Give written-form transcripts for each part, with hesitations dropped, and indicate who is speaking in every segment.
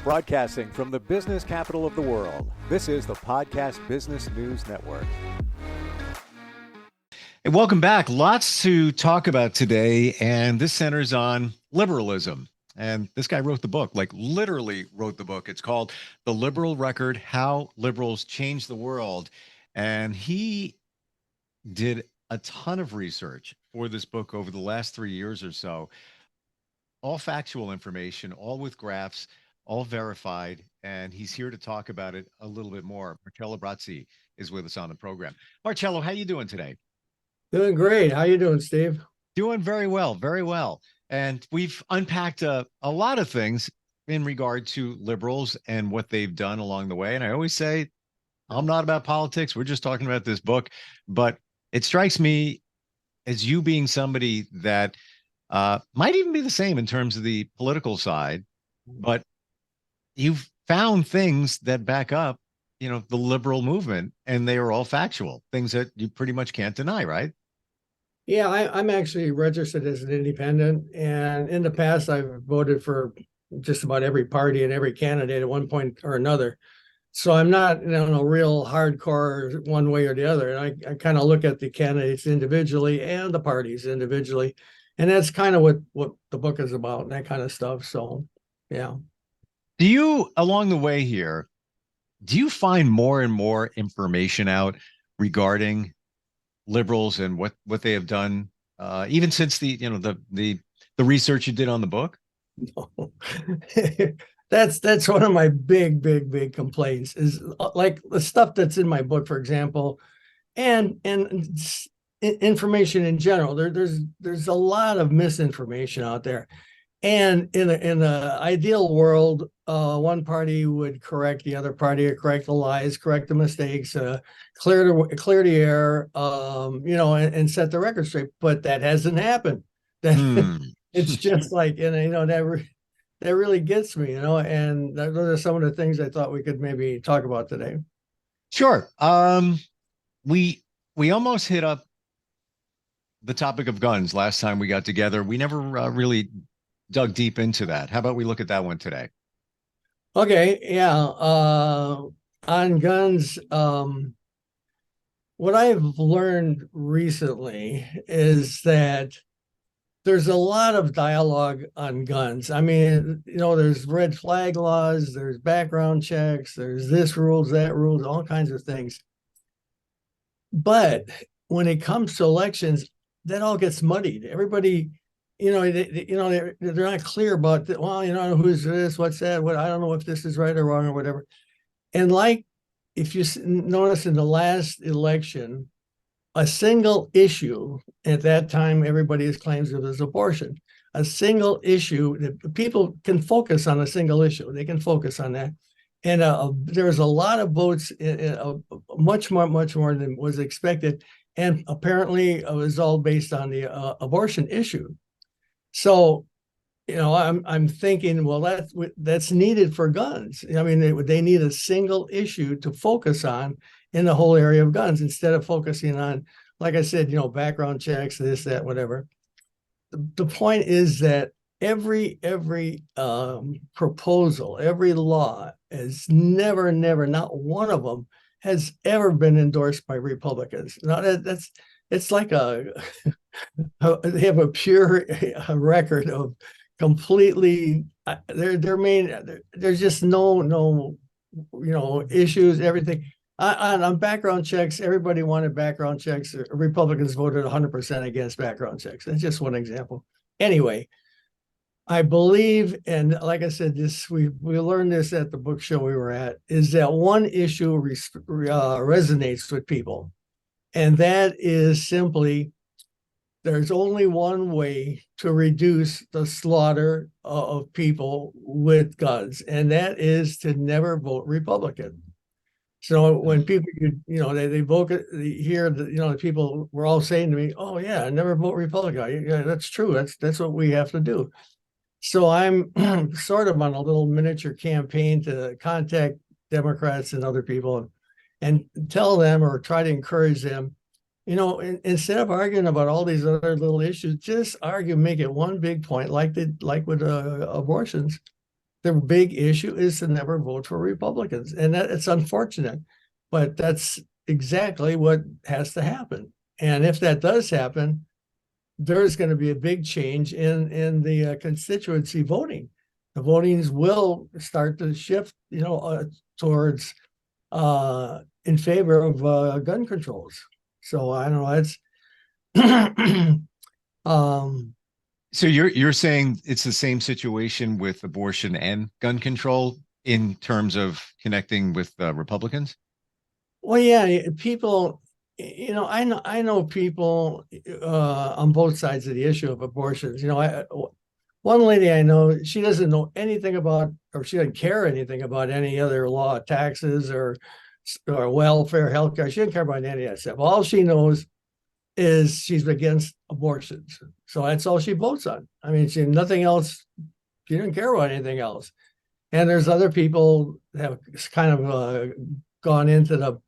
Speaker 1: Broadcasting from the business capital of the world, this is the Podcast Business News Network.
Speaker 2: Hey, welcome back. Lots to talk about today, and this centers on liberalism. And this guy wrote the book, like literally wrote the book. It's called The Liberal Record: How Liberals Changed the World. And he did a ton of research for this book over the last 3 years or so, all factual information, all with graphs, all verified, and he's here to talk about it a little bit more. Marcelo Brazzi is with us on the program. Marcelo, how you doing today?
Speaker 3: Doing great. How you doing, Steve?
Speaker 2: Doing very well, very well. And we've unpacked a lot of things in regard to liberals and what they've done along the way. And I always say, I'm not about politics. We're just talking about this book. But it strikes me as you being somebody that might even be the same in terms of the political side, but you've found things that back up, the liberal movement, and they are all factual, things that you pretty much can't deny, right?
Speaker 3: Yeah, I'm actually registered as an independent, and in the past, I've voted for just about every party and every candidate at one point or another. So I'm not, a real hardcore one way or the other. And I kind of look at the candidates individually and the parties individually, and that's kind of what the book is about, and that kind of stuff. So, yeah.
Speaker 2: Do you, along the way here, do you find more and more information out regarding liberals and what they have done, even since the research you did on the book?
Speaker 3: No. That's one of my big complaints is like the stuff that's in my book, for example, and information in general. There's a lot of misinformation out there. And in the ideal world, one party would correct the other party, or correct the lies, correct the mistakes, clear the air, and set the record straight. But that hasn't happened. It's just like, that really gets me, and those are some of the things I thought we could maybe talk about today.
Speaker 2: Sure. We almost hit up the topic of guns last time we got together. We never really dug deep into that. How about we look at that one today?
Speaker 3: Okay, yeah. On guns, what I've learned recently is that there's a lot of dialogue on guns. I mean, there's red flag laws, there's background checks, there's this rules, that rules, all kinds of things. But when it comes to elections, that all gets muddied. Everybody, they're not clear about that. Well, who's this, what's that, what, I don't know if this is right or wrong or whatever. And like, if you notice in the last election, a single issue at that time, everybody claims it was abortion. A single issue that people can focus on, a single issue. They can focus on that. And there was a lot of votes, much more than was expected. And apparently it was all based on the abortion issue. So, I'm thinking, well, that's needed for guns. I mean, they need a single issue to focus on in the whole area of guns, instead of focusing on, like I said, background checks, this, that, whatever. The point is that every proposal, every law is never, not one of them has ever been endorsed by Republicans. Now it's like they have a pure record of completely, there's just no issues, everything. On background checks, everybody wanted background checks. Republicans voted 100% against background checks. That's just one example. Anyway, I believe, and like I said, we learned this at the book show we were at, is that one issue resonates with people. And that is simply, there's only one way to reduce the slaughter of people with guns, and that is to never vote Republican. So when people, they vote, hear the people were all saying to me, "Oh yeah, never vote Republican." Yeah, that's true. That's what we have to do. So I'm sort of on a little miniature campaign to contact Democrats and other people and tell them, or try to encourage them, instead of arguing about all these other little issues, just argue, make it one big point, like with abortions. the big issue is to never vote for Republicans. And it's unfortunate, but that's exactly what has to happen. And if that does happen, there's going to be a big change in the constituency voting. The votings will start to shift, towards in favor of gun controls. So I don't know. It's
Speaker 2: So you're saying it's the same situation with abortion and gun control in terms of connecting with Republicans?
Speaker 3: well, yeah, people. I know people on both sides of the issue of abortions. One lady I know, she doesn't know anything about, or she doesn't care anything about any other law, taxes or welfare, healthcare. She doesn't care about any of that stuff. All she knows is she's against abortions. So that's all she votes on. I mean, nothing else. She didn't care about anything else. And there's other people that have kind of gone into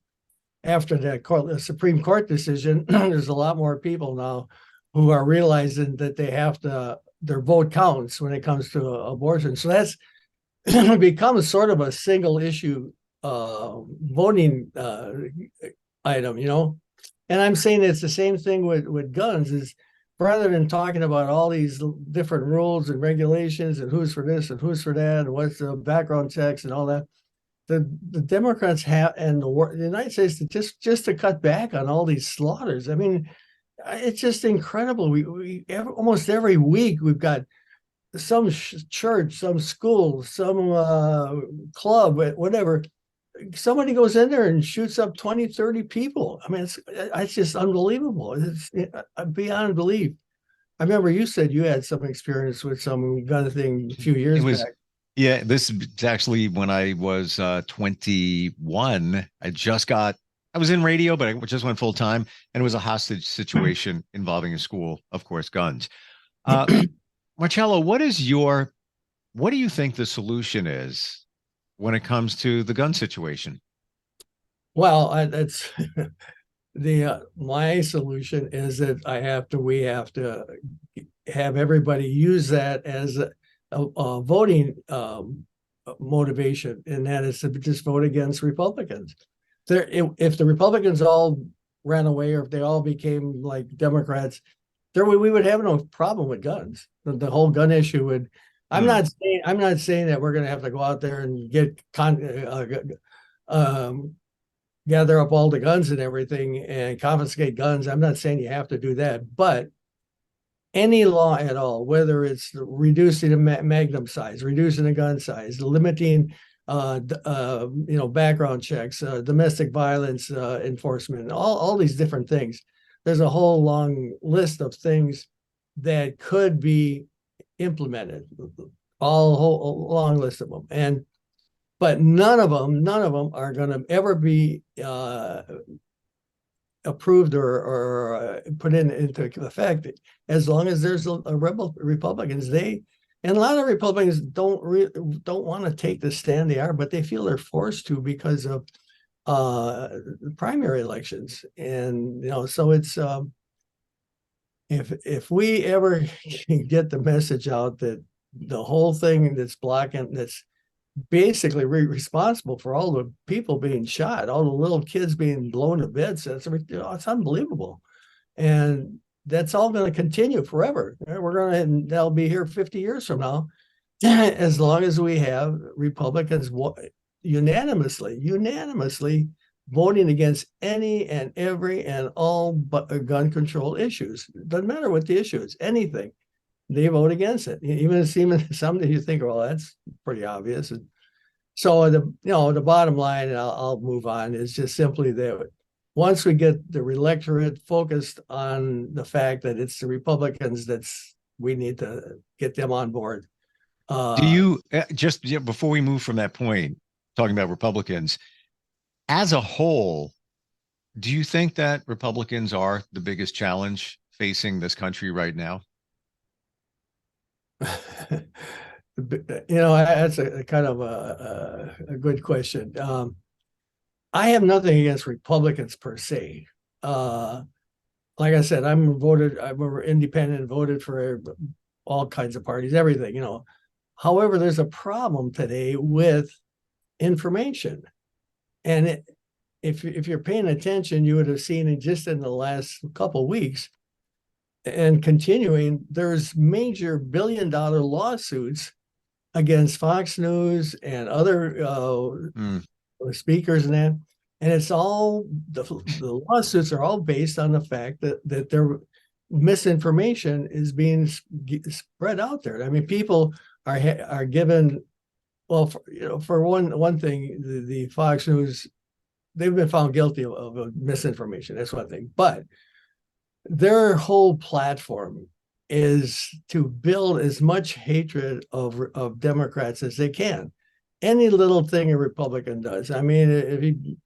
Speaker 3: after the Supreme Court decision. There's a lot more people now who are realizing that their vote counts when it comes to abortion. So that's becomes sort of a single issue voting item, And I'm saying it's the same thing with guns. Is rather than talking about all these different rules and regulations and who's for this and who's for that and what's the background checks and all that, the Democrats have and the United States just to cut back on all these slaughters. I mean, it's just incredible. Almost every week we've got some church, some school, some club, whatever. Somebody goes in there and shoots up 20, 30 people. I mean, it's just unbelievable. It's beyond belief. I remember you said you had some experience with some gun thing a few years back.
Speaker 2: Yeah, this is actually when I was 21. I was in radio, but I just went full time, and it was a hostage situation involving a school, of course, guns. Marcello, what do you think the solution is when it comes to the gun situation?
Speaker 3: Well, that's my solution is that we have to have everybody use that as a voting motivation, and that is to just vote against Republicans. If the Republicans all ran away, or if they all became like Democrats, we would have no problem with guns. The whole gun issue would. I'm not saying that we're going to have to go out there and gather up all the guns and everything and confiscate guns. I'm not saying you have to do that, but any law at all, whether it's reducing the magnum size, reducing the gun size, limiting background checks, domestic violence enforcement, all these different things. There's a whole long list of things that could be implemented, a long list of them. But none of them are going to ever be approved or put into effect as long as there's Republicans. And a lot of Republicans don't want to take the stand they are, but they feel they're forced to because of primary elections. And so it's if we ever get the message out that the whole thing that's basically responsible for all the people being shot, all the little kids being blown to bits, it's unbelievable. And that's all going to continue forever. They'll be here 50 years from now, as long as we have Republicans unanimously voting against any and every and all gun control issues. It doesn't matter what the issue is, anything. They vote against it. Even some that you think, well, that's pretty obvious. And so the bottom line, and I'll move on, is just simply that once we get the electorate focused on the fact that it's the Republicans we need to get them on board.
Speaker 2: Do you before we move from that point, talking about Republicans as a whole, do you think that Republicans are the biggest challenge facing this country right now?
Speaker 3: That's a kind of a good question. I have nothing against Republicans per se. Like I said, I'm independent, voted for all kinds of parties, everything, However, there's a problem today with information. And if you're paying attention, you would have seen it just in the last couple of weeks and continuing, there's major billion-dollar lawsuits against Fox News and other speakers and that. And it's all the lawsuits are all based on the fact that their misinformation is being spread out there. I mean, people are given, well, for one thing, the Fox News, they've been found guilty of misinformation. That's one thing, but their whole platform is to build as much hatred of Democrats as they can. Any little thing a Republican does, I mean, if he,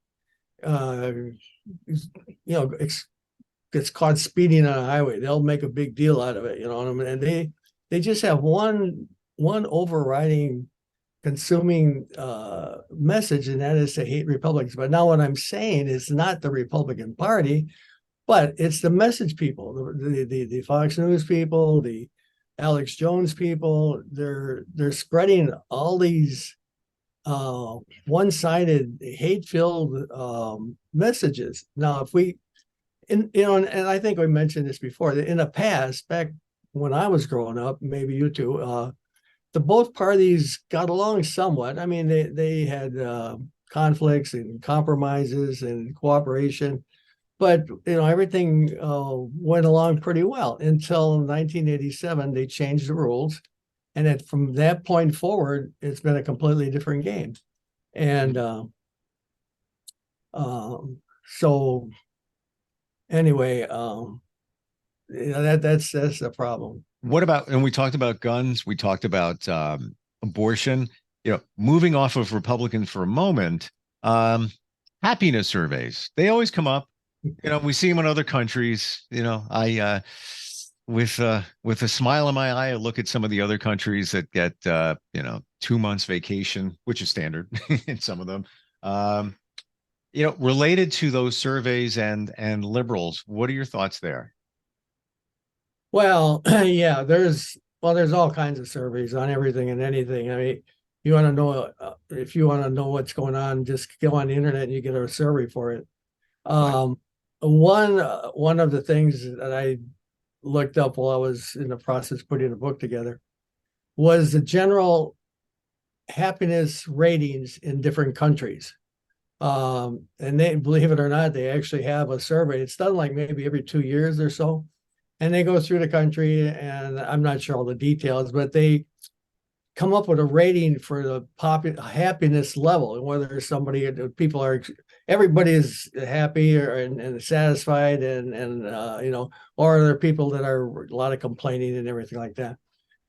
Speaker 3: gets caught speeding on a highway, they'll make a big deal out of it. You know what I mean? And they just have one overriding consuming message, and that is to hate Republicans. But now what I'm saying is not the Republican Party, but it's the message people, the Fox News people, the Alex Jones people. They're spreading all these one-sided, hate-filled messages. Now, if we, and I think we mentioned this before, that in the past, back when I was growing up, maybe you too, the both parties got along somewhat. I mean, they had conflicts and compromises and cooperation, but everything went along pretty well until 1987. They changed the rules, and from that point forward, it's been a completely different game. And so anyway, that's the problem.
Speaker 2: What about, and we talked about guns, we talked about abortion, moving off of Republicans for a moment, happiness surveys, they always come up. We see them in other countries. I with a smile in my eye, I look at some of the other countries that get 2 months vacation, which is standard in some of them. Related to those surveys and liberals, what are your thoughts there?
Speaker 3: Well, yeah, there's all kinds of surveys on everything and anything. I mean, you want to know if you want to know what's going on, just go on the internet and you get a survey for it. Right. One of the things that I looked up while I was in the process of putting the book together was the general happiness ratings in different countries. And they, believe it or not, they actually have a survey. It's done like maybe every 2 years or so. And they go through the country, and I'm not sure all the details, but they come up with a rating for the happiness level, and whether everybody is happy and satisfied, and or are there people that are a lot of complaining and everything like that.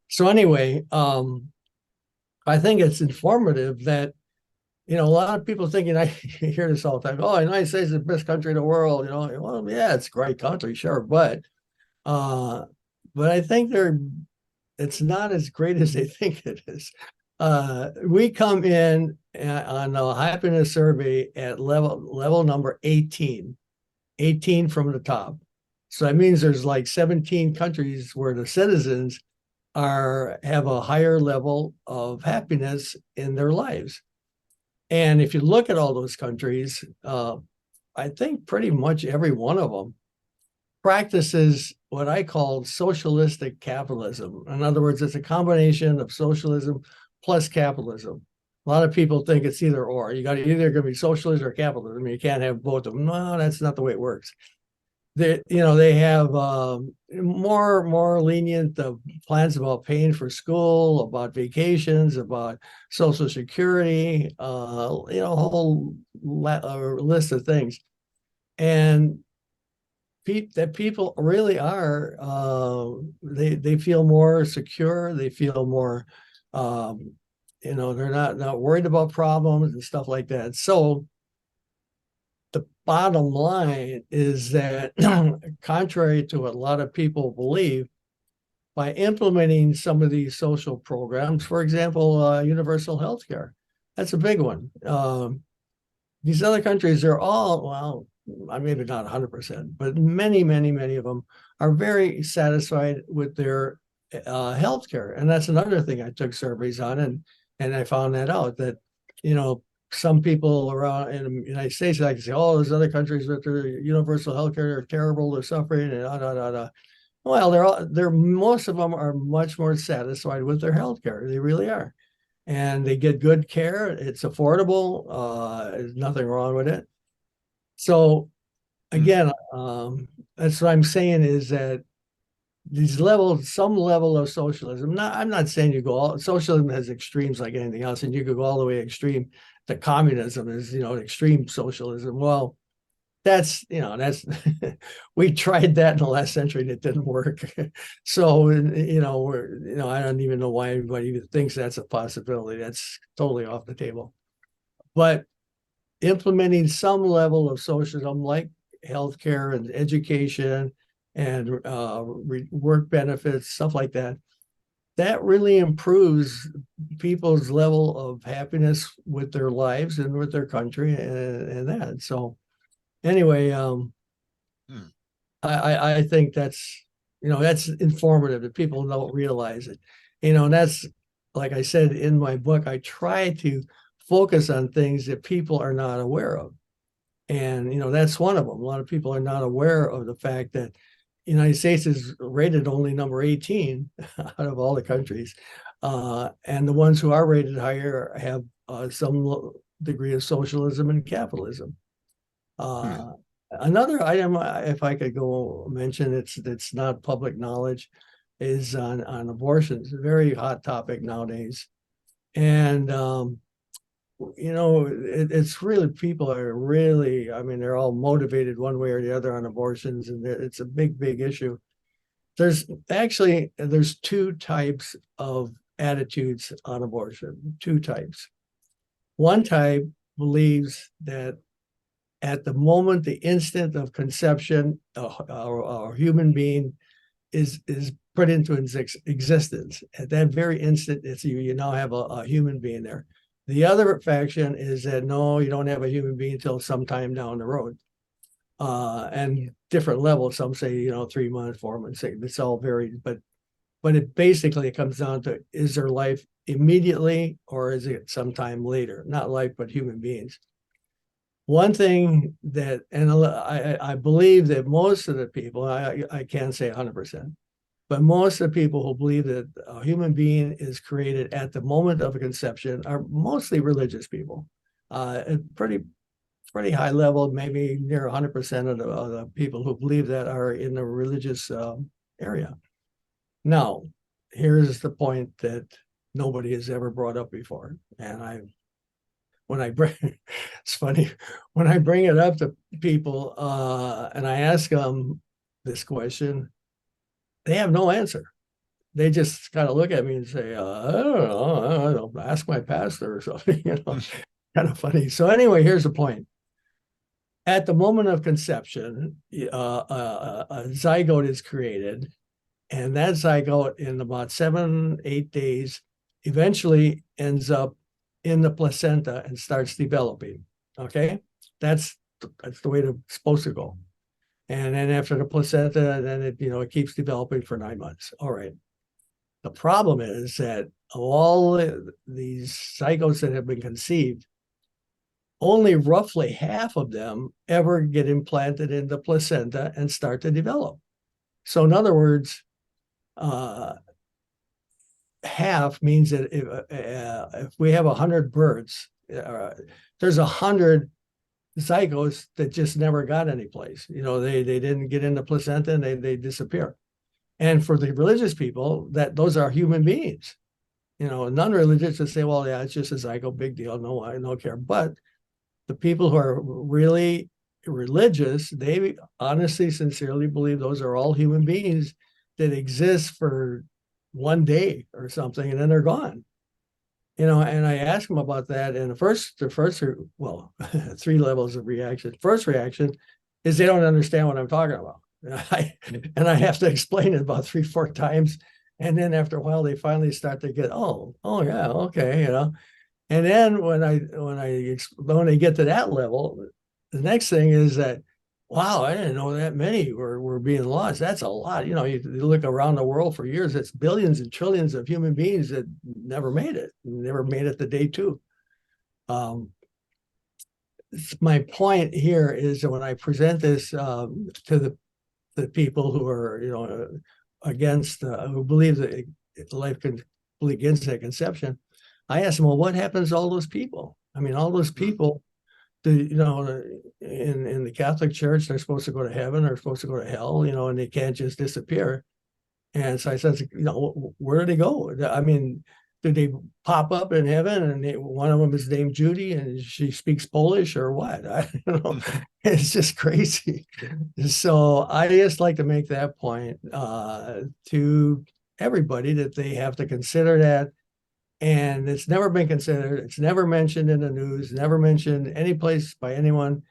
Speaker 3: So anyway, I think it's informative that a lot of people thinking, I hear this all the time, oh, the United States is the best country in the world. Well, yeah, it's a great country, sure, but I think it's not as great as they think it is. We come in on a happiness survey at level number 18 from the top. So that means there's like 17 countries where the citizens have a higher level of happiness in their lives. And if you look at all those countries, I think pretty much every one of them practices what I call socialistic capitalism. In other words, it's a combination of socialism plus capitalism. A lot of people think it's either or. You got either going to be socialism or capitalism. You can't have both of them. No, that's not the way it works. They have more lenient plans about paying for school, about vacations, about Social Security, a whole list of things. And that people really are, they feel more secure. They feel more, they're not worried about problems and stuff like that. So the bottom line is that contrary to what a lot of people believe, by implementing some of these social programs, for example, universal health care, that's a big one. These other countries are all, well, maybe not 100%, but many, many, many of them are very satisfied with their healthcare. And that's another thing I took surveys on, and I found that out that, some people around in the United States like to say, oh, there's other countries with their universal healthcare, they're terrible, they're suffering, and Well, most of them are much more satisfied with their healthcare. They really are. And they get good care. It's affordable. There's nothing wrong with it. So again, that's what I'm saying is that some level of socialism. I'm not saying socialism has extremes like anything else, and you could go all the way extreme to communism is, extreme socialism. Well, that's we tried that in the last century and it didn't work. So, I don't even know why anybody even thinks that's a possibility. That's totally off the table. But implementing some level of socialism like healthcare and education and work benefits, stuff like that, that really improves people's level of happiness with their lives and with their country and that. So anyway, I think that's informative that people don't realize it. And that's, like I said in my book, I try to focus on things that people are not aware of. And, that's one of them. A lot of people are not aware of the fact that the United States is rated only number 18 out of all the countries. And the ones who are rated higher have some degree of socialism and capitalism. Another item, if I could go mention, it's not public knowledge, is on abortions. A very hot topic nowadays. And it's really, people are really, I mean, they're all motivated one way or the other on abortions, and it's a big issue. There's two types of attitudes on abortion, two types. One type believes that at the moment, the instant of conception, a human being is put into existence. At that very instant, you now have a human being there. The other faction is that no, you don't have a human being until sometime down the road. And different levels. Some say 3 months, 4 months. It's all varied, but it basically comes down to, is there life immediately or is it sometime later? Not life, but human beings. One thing that, and I believe that most of the people, I can't say 100%, but most of the people who believe that a human being is created at the moment of conception are mostly religious people. Pretty high level, maybe near 100% of the people who believe that are in the religious area. Now, here's the point that nobody has ever brought up before, and it's funny when I bring it up to people and I ask them this question, they have no answer. They just kind of look at me and say, I don't know, ask my pastor or something, kind of funny. So anyway, here's the point. At the moment of conception, a zygote is created, and that zygote in about 7-8 days eventually ends up in the placenta and starts developing. Okay, that's the way it's supposed to go. And then after the placenta, then it keeps developing for 9 months. All right. The problem is that of all these zygotes that have been conceived, only roughly half of them ever get implanted in the placenta and start to develop. So in other words, half means that if we have 100 birds, there's 100 zygotes that just never got any place. They didn't get in the placenta and they disappear. And for the religious people, those are human beings. Non-religious would say, well, yeah, it's just a zygote, big deal, no care. But the people who are really religious, they honestly, sincerely believe those are all human beings that exist for 1 day or something, and then they're gone. And I asked them about that. And the first, 3 levels of reaction. First reaction is they don't understand what I'm talking about. And I have to explain it about 3-4 times. And then after a while, they finally start to get, oh yeah, okay, And then when they get to that level, the next thing is that wow, I didn't know that many were being lost. That's a lot. You look around the world for years, it's billions and trillions of human beings that never made it to day two. Um, my point here is that when I present this to the people who are, against, who believe that life can begins at conception, I ask them, well, what happens to all those people? I mean, all those people, in the Catholic Church, they're supposed to go to heaven, they're supposed to go to hell, and they can't just disappear. And so I said, where do they go? I mean, did they pop up in heaven and one of them is named Judy and she speaks Polish or what? I don't know. It's just crazy. So I just like to make that point to everybody that they have to consider that. And it's never been considered. It's never mentioned in the news, never mentioned any place by anyone.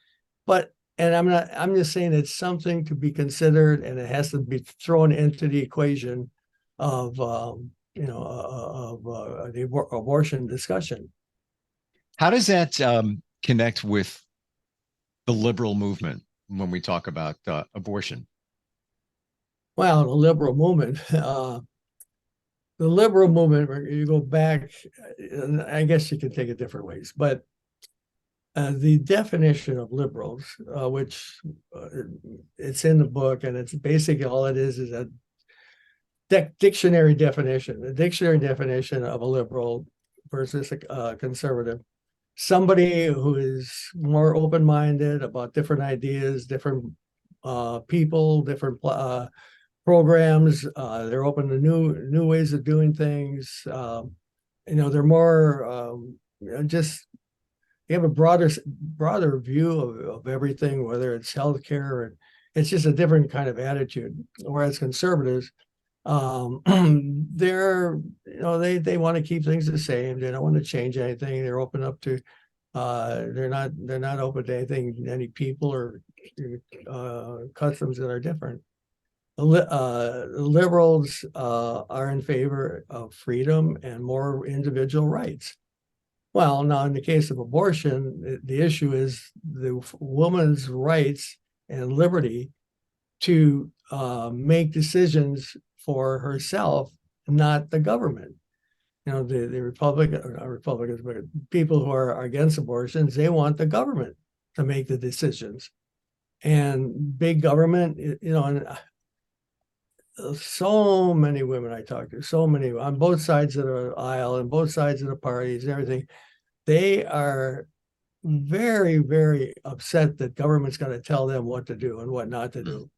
Speaker 3: And I'm just saying it's something to be considered, and it has to be thrown into the equation of, the abortion discussion.
Speaker 2: How does that connect with the liberal movement when we talk about abortion?
Speaker 3: Well, the liberal movement, you go back, and I guess you can take it different ways, but the definition of liberals, which it's in the book, and it's basically all it is a dictionary definition. The dictionary definition of a liberal versus a conservative. Somebody who is more open-minded about different ideas, different people, different programs. They're open to new ways of doing things. They're more just you have a broader view of everything, whether it's healthcare, or it's just a different kind of attitude. Whereas conservatives, they want to keep things the same. They don't want to change anything. They're open up to they're not open to anything, any people or customs that are different. Liberals are in favor of freedom and more individual rights. Well, now in the case of abortion, the issue is the woman's rights and liberty to make decisions for herself, not the government. The Republicans, but people who are against abortions, they want the government to make the decisions. And big government, and so many women I talk to, so many on both sides of the aisle and both sides of the parties and everything, they are very, very upset that government's going to tell them what to do and what not to do.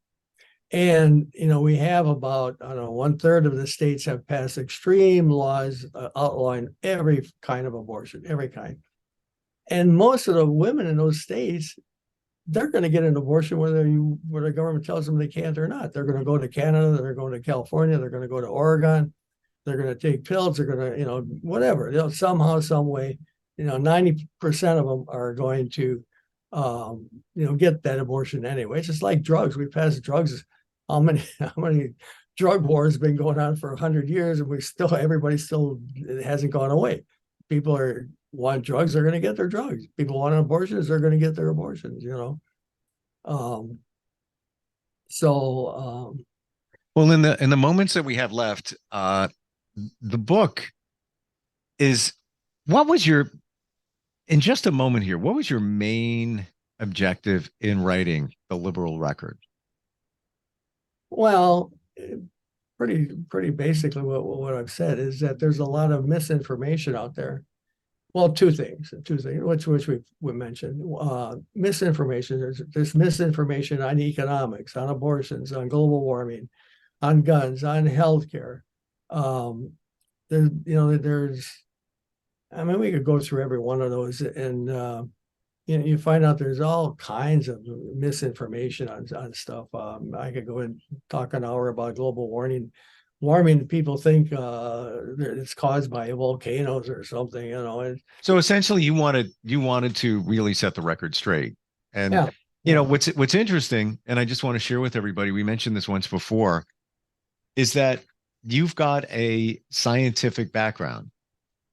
Speaker 3: And, we have about, I don't know, 1/3 of the states have passed extreme laws outlawing every kind of abortion, every kind. And most of the women in those states, they're going to get an abortion whether the government tells them they can't or not. They're going to go to Canada, they're going to California, they're going to go to Oregon, they're going to take pills, they're going to, whatever, somehow, some way, 90% of them are going to, get that abortion anyway. It's just like drugs. We passed drugs. How many drug wars have been going on for 100 years, and everybody still, it hasn't gone away. People want drugs, they're going to get their drugs. People want abortions, they're going to get their abortions, well,
Speaker 2: in the moments that we have left, the book is, in just a moment here, what was your main objective in writing The Liberal Record?
Speaker 3: Well, pretty basically what I've said is that there's a lot of misinformation out there. Well, two things, which we mentioned. Misinformation. There's misinformation on economics, on abortions, on global warming, on guns, on healthcare. We could go through every one of those, and you find out there's all kinds of misinformation on stuff. I could go and talk an hour about global warming. People think it's caused by volcanoes or something,
Speaker 2: So essentially, you wanted to really set the record straight. And what's interesting, and I just want to share with everybody, we mentioned this once before, is that you've got a scientific background.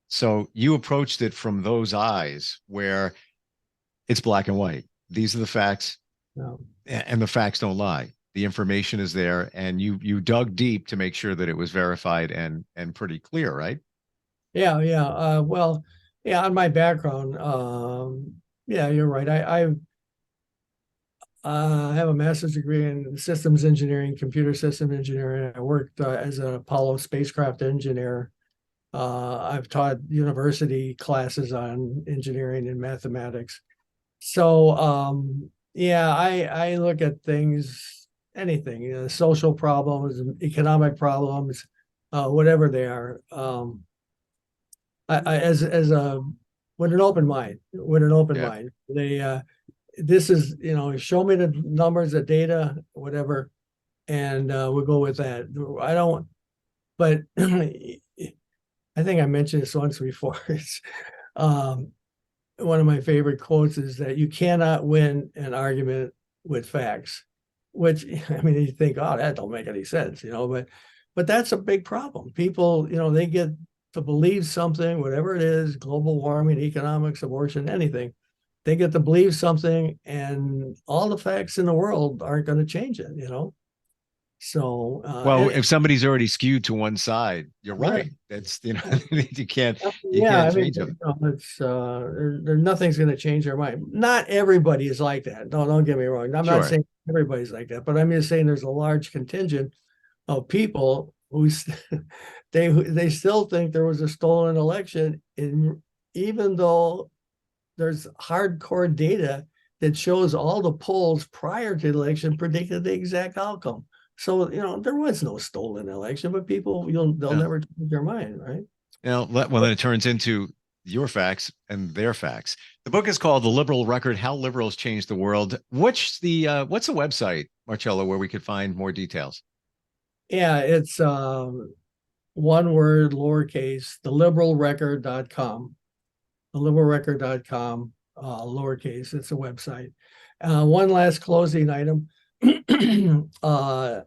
Speaker 2: So you approached it from those eyes where it's black and white. These are the facts.
Speaker 3: No.
Speaker 2: And the facts don't lie. The information is there, and you dug deep to make sure that it was verified and pretty clear, right?
Speaker 3: Yeah, yeah. Well, yeah. On my background, yeah, you're right. I have a master's degree in systems engineering, computer system engineering. I worked as an Apollo spacecraft engineer. I've taught university classes on engineering and mathematics. So, yeah, I look at things, anything, social problems, economic problems, whatever they are. As a with an open mind,
Speaker 2: Yeah.
Speaker 3: this is, show me the numbers, the data, whatever, and we'll go with that. I don't, but I think I mentioned this once before. It's one of my favorite quotes is that you cannot win an argument with facts, which, I mean, you think, oh, that don't make any sense, but that's a big problem. People, they get to believe something, whatever it is, global warming, economics, abortion, anything. They get to believe something, and all the facts in the world aren't going to change it, So,
Speaker 2: Well, if somebody's already skewed to one side, you're right.
Speaker 3: Yeah.
Speaker 2: That's you can't
Speaker 3: Yeah, I mean,
Speaker 2: change them.
Speaker 3: it's nothing's going to change their mind. Not everybody is like that. Don't get me wrong. I'm not
Speaker 2: Sure.
Speaker 3: saying everybody's like that, but I'm just saying there's a large contingent of people who they still think there was a stolen election, even though there's hardcore data that shows all the polls prior to the election predicted the exact outcome. So, there was no stolen election, but people, they'll never change their mind, right?
Speaker 2: Well, then it turns into your facts and their facts. The book is called The Liberal Record: How Liberals Changed the World. What's the website, Marcelo, where we could find more details?
Speaker 3: Yeah, it's one word, lowercase, theliberalrecord.com. Theliberalrecord.com, lowercase, it's a website. One last closing item. The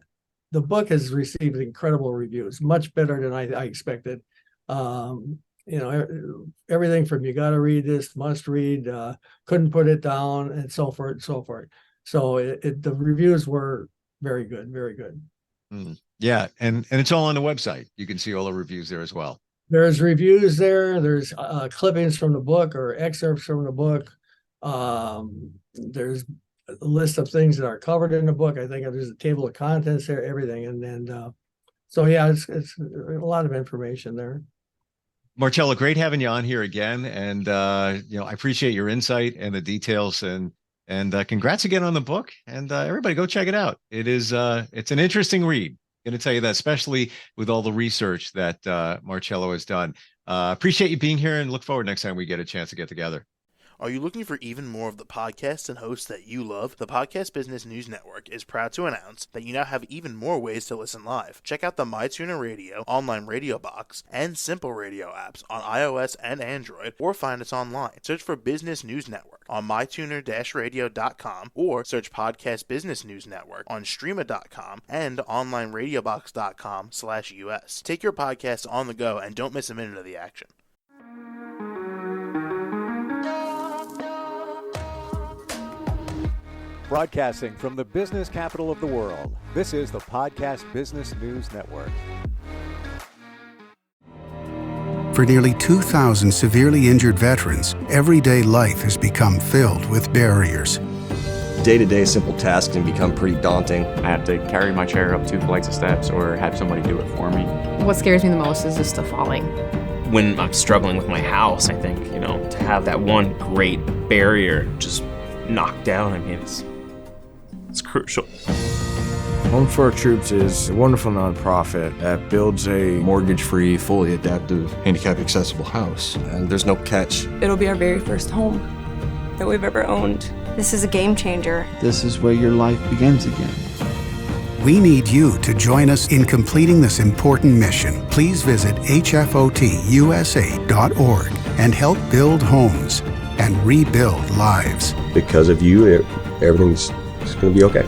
Speaker 3: book has received incredible reviews, much better than I expected. Everything from you got to read this, must read, couldn't put it down, and so forth and so forth. So the reviews were very good, very good.
Speaker 2: Yeah, and it's all on the website. You can see all the reviews there as well.
Speaker 3: There's reviews there. There's clippings from the book or excerpts from the book. There's a list of things that are covered in the book. I think there's a table of contents there, everything. And so, yeah, it's a lot of information there.
Speaker 2: Marcelo, great having you on here again. And, I appreciate your insight and the details, and congrats again on the book. And everybody go check it out. It's an interesting read. Going to tell you that, especially with all the research that Marcelo has done. Appreciate you being here, and look forward next time we get a chance to get together.
Speaker 4: Are you looking for even more of the podcasts and hosts that you love? The Podcast Business News Network is proud to announce that you now have even more ways to listen live. Check out the MyTuner Radio, online radio box, and Simple Radio apps on iOS and Android, or find us online. Search for Business News Network on mytuner-radio.com, or search Podcast Business News Network on streama.com and onlineradiobox.com/US. Take your podcast on the go and don't miss a minute of the action.
Speaker 1: Broadcasting from the business capital of the world, this is the Podcast Business News Network.
Speaker 5: For nearly 2,000 severely injured veterans, everyday life has become filled with barriers.
Speaker 6: Day-to-day simple tasks can become pretty daunting.
Speaker 7: I have to carry my chair up 2 flights of steps or have somebody do it for me.
Speaker 8: What scares me the most is just the falling.
Speaker 9: When I'm struggling with my house, I think, to have that one great barrier just knocked down, it's crucial.
Speaker 10: Home for Our Troops is a wonderful nonprofit that builds a
Speaker 11: mortgage-free, fully adaptive, handicap-accessible house.
Speaker 6: And there's no catch.
Speaker 12: It'll be our very first home that we've ever owned.
Speaker 13: This is a game changer.
Speaker 14: This is where your life begins again.
Speaker 5: We need you to join us in completing this important mission. Please visit hfotusa.org and help build homes and rebuild lives.
Speaker 6: Because of you, everything's going to be okay.